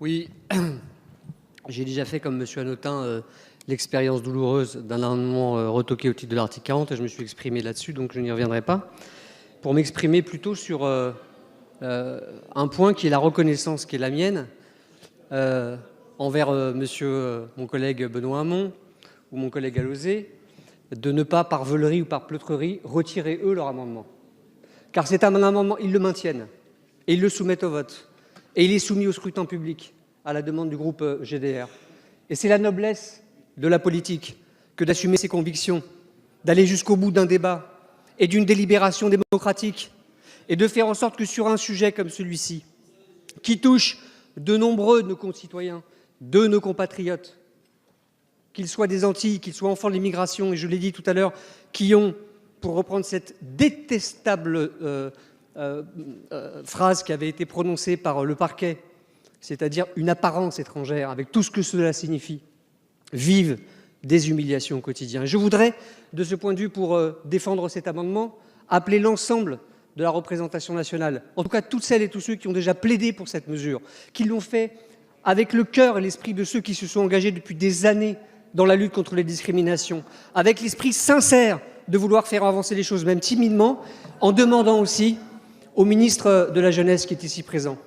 Oui, j'ai déjà fait, comme M. Hanotin, l'expérience douloureuse d'un amendement retoqué au titre de l'article 40 et je me suis exprimé là-dessus, donc je n'y reviendrai pas. Pour m'exprimer plutôt sur un point qui est la reconnaissance qui est la mienne envers mon collègue Benoît Hamon ou mon collègue Alauzet, de ne pas, par veulerie ou par pleutrerie, retirer eux leur amendement. Car c'est un amendement, ils le maintiennent et ils le soumettent au vote. Et il est soumis au scrutin public, à la demande du groupe GDR. Et c'est la noblesse de la politique que d'assumer ses convictions, d'aller jusqu'au bout d'un débat et d'une délibération démocratique, et de faire en sorte que sur un sujet comme celui-ci, qui touche de nombreux de nos concitoyens, de nos compatriotes, qu'ils soient des Antilles, qu'ils soient enfants de l'immigration, et je l'ai dit tout à l'heure, qui ont, pour reprendre cette détestable phrase qui avait été prononcée par le parquet, c'est-à-dire une apparence étrangère, avec tout ce que cela signifie, vivent des humiliations au quotidien. Et je voudrais, de ce point de vue, pour défendre cet amendement, appeler l'ensemble de la représentation nationale, en tout cas toutes celles et tous ceux qui ont déjà plaidé pour cette mesure, qui l'ont fait avec le cœur et l'esprit de ceux qui se sont engagés depuis des années dans la lutte contre les discriminations, avec l'esprit sincère de vouloir faire avancer les choses, même timidement, en demandant aussi au ministre de la Jeunesse qui est ici présent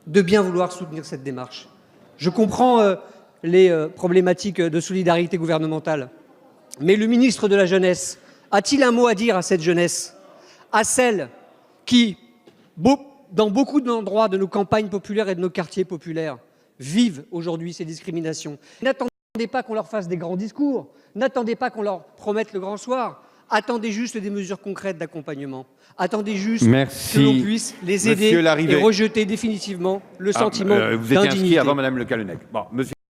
de bien vouloir soutenir cette démarche. Je comprends les problématiques de solidarité gouvernementale, mais le ministre de la Jeunesse a-t-il un mot à dire à cette jeunesse, à celle qui, dans beaucoup d'endroits de nos campagnes populaires et de nos quartiers populaires, vivent aujourd'hui ces discriminations? N'attendez pas qu'on leur fasse des grands discours, n'attendez pas qu'on leur promette le grand soir, attendez juste des mesures concrètes d'accompagnement. Attendez juste que l'on puisse les aider et rejeter définitivement le sentiment vous étiez inscrit d'indignité. avant Madame Le Callennec. Bon, monsieur